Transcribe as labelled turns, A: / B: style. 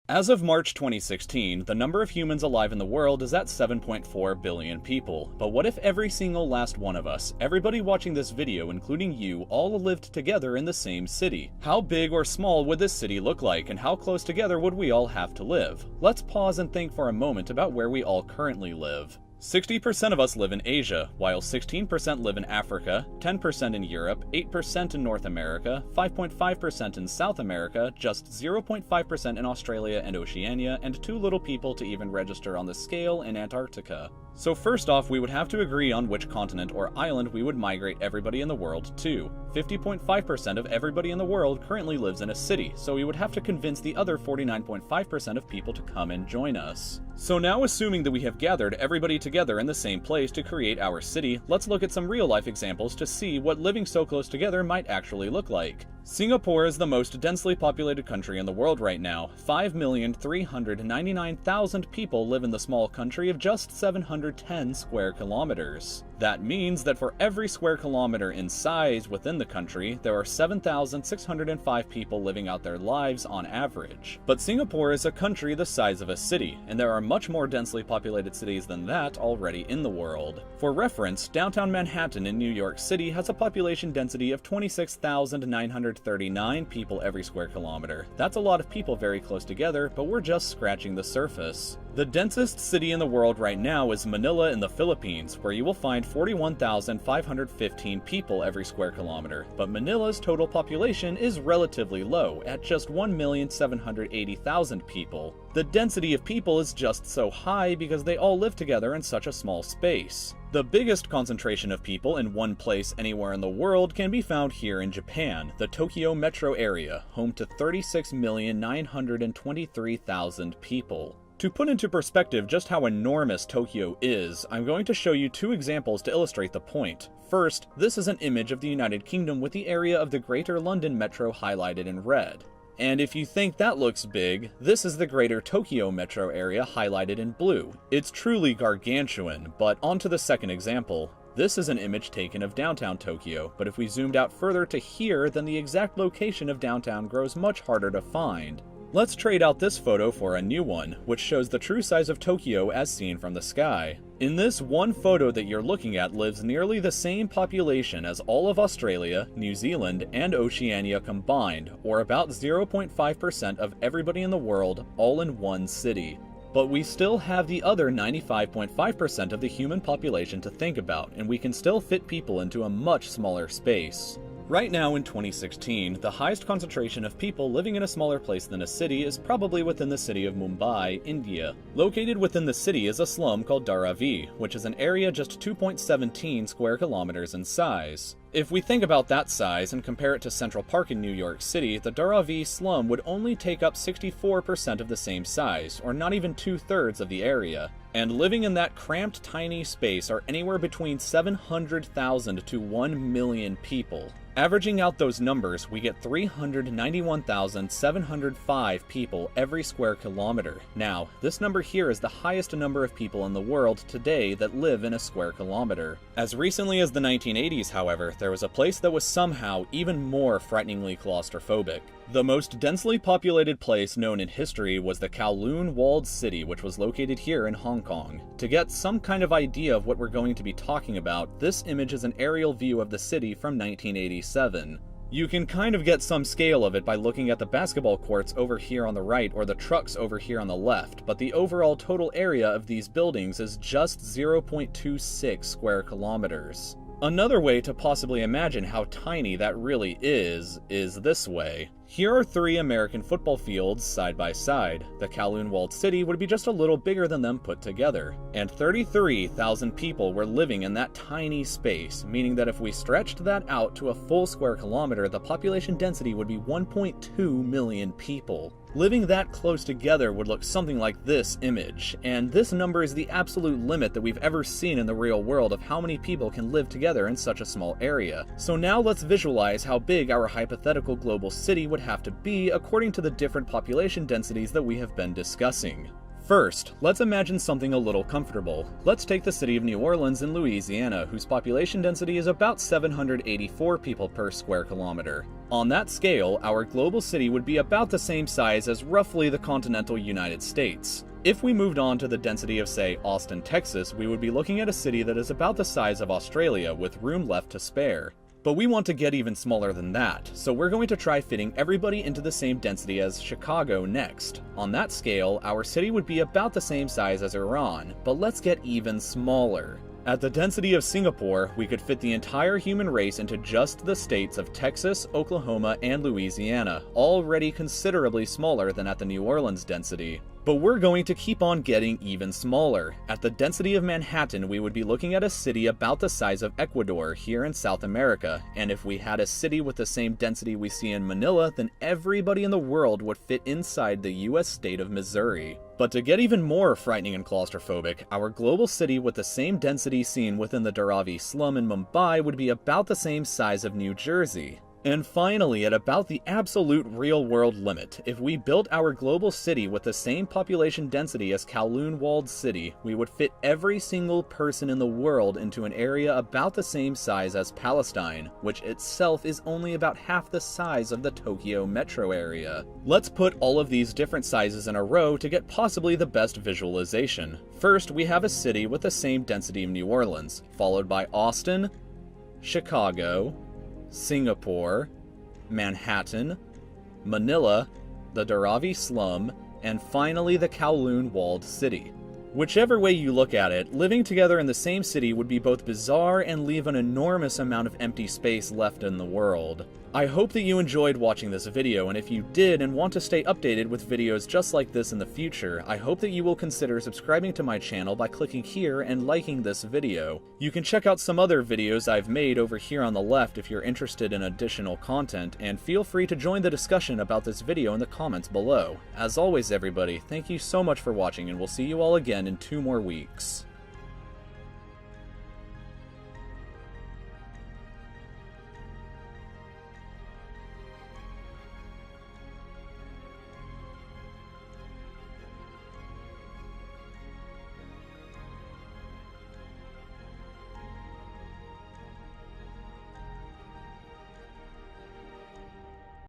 A: As of March 2016, the number of humans alive in the world is at 7.4 billion people. But what if every single last one of us, everybody watching this video including you, all lived together in the same city? How big or small would this city look like, and how close together would we all have to live? Let's pause and think for a moment about where we all currently live. 60% of us live in Asia, while 16% live in Africa, 10% in Europe, 8% in North America, 5.5% in South America, just 0.5% in Australia and Oceania, and too little people to even register on the scale in Antarctica. So first off, we would have to agree on which continent or island we would migrate everybody in the world to. 50.5% of everybody in the world currently lives in a city, so we would have to convince the other 49.5% of people to come and join us. So now, assuming that we have gathered everybody together in the same place to create our city, let's look at some real-life examples to see what living so close together might actually look like. Singapore is the most densely populated country in the world right now. 5,399,000 people live in the small country of just 710 square kilometers. That means that for every square kilometer in size within the country, there are 7,605 people living out their lives on average. But Singapore is a country the size of a city, and there are much more densely populated cities than that already in the world. For reference, downtown Manhattan in New York City has a population density of 26,939 people every square kilometer. That's a lot of people very close together, but we're just scratching the surface. The densest city in the world right now is Manila in the Philippines, where you will find 41,515 people every square kilometer, but Manila's total population is relatively low, at just 1,780,000 people. The density of people is just so high because they all live together in such a small space. The biggest concentration of people in one place anywhere in the world can be found here in Japan, the Tokyo metro area, home to 36,923,000 people. To put into perspective just how enormous Tokyo is, I'm going to show you two examples to illustrate the point. First, this is an image of the United Kingdom with the area of the Greater London Metro highlighted in red. And if you think that looks big, this is the Greater Tokyo metro area highlighted in blue. It's truly gargantuan, but on to the second example. This is an image taken of downtown Tokyo, but if we zoomed out further to here, then the exact location of downtown grows much harder to find. Let's trade out this photo for a new one, which shows the true size of Tokyo as seen from the sky. In this one photo that you're looking at lives nearly the same population as all of Australia, New Zealand, and Oceania combined, or about 0.5% of everybody in the world, all in one city. But we still have the other 95.5% of the human population to think about, and we can still fit people into a much smaller space. Right now in 2016, the highest concentration of people living in a smaller place than a city is probably within the city of Mumbai, India. Located within the city is a slum called Dharavi, which is an area just 2.17 square kilometers in size. If we think about that size and compare it to Central Park in New York City, the Dharavi slum would only take up 64% of the same size, or not even 2/3 of the area. And living in that cramped, tiny space are anywhere between 700,000 to 1 million people. Averaging out those numbers, we get 391,705 people every square kilometer. Now, this number here is the highest number of people in the world today that live in a square kilometer. As recently as the 1980s, however, there was a place that was somehow even more frighteningly claustrophobic. The most densely populated place known in history was the Kowloon Walled City, which was located here in Hong Kong. To get some kind of idea of what we're going to be talking about, this image is an aerial view of the city from 1987. You can kind of get some scale of it by looking at the basketball courts over here on the right or the trucks over here on the left, but the overall total area of these buildings is just 0.26 square kilometers. Another way to possibly imagine how tiny that really is this way. Here are 3 American football fields side by side. The Kowloon Walled City would be just a little bigger than them put together. And 33,000 people were living in that tiny space, meaning that if we stretched that out to a full square kilometer, the population density would be 1.2 million people. Living that close together would look something like this image, and this number is the absolute limit that we've ever seen in the real world of how many people can live together in such a small area. So now let's visualize how big our hypothetical global city would have to be according to the different population densities that we have been discussing. First, let's imagine something a little comfortable. Let's take the city of New Orleans in Louisiana, whose population density is about 784 people per square kilometer. On that scale, our global city would be about the same size as roughly the continental United States. If we moved on to the density of, say, Austin, Texas, we would be looking at a city that is about the size of Australia, with room left to spare. But we want to get even smaller than that, so we're going to try fitting everybody into the same density as Chicago next. On that scale, our city would be about the same size as Iran, but let's get even smaller. At the density of Singapore, we could fit the entire human race into just the states of Texas, Oklahoma, and Louisiana, already considerably smaller than at the New Orleans density. But we're going to keep on getting even smaller. At the density of Manhattan, we would be looking at a city about the size of Ecuador here in South America, and if we had a city with the same density we see in Manila, then everybody in the world would fit inside the US state of Missouri. But to get even more frightening and claustrophobic, our global city with the same density seen within the Dharavi slum in Mumbai would be about the same size of New Jersey. And finally, at about the absolute real-world limit, if we built our global city with the same population density as Kowloon Walled City, we would fit every single person in the world into an area about the same size as Palestine, which itself is only about half the size of the Tokyo metro area. Let's put all of these different sizes in a row to get possibly the best visualization. First, we have a city with the same density of New Orleans, followed by Austin, Chicago, Singapore, Manhattan, Manila, the Dharavi slum, and finally the Kowloon Walled City. Whichever way you look at it, living together in the same city would be both bizarre and leave an enormous amount of empty space left in the world. I hope that you enjoyed watching this video, and if you did and want to stay updated with videos just like this in the future, I hope that you will consider subscribing to my channel by clicking here and liking this video. You can check out some other videos I've made over here on the left if you're interested in additional content, and feel free to join the discussion about this video in the comments below. As always everybody, thank you so much for watching, and we'll see you all again in 2 more weeks.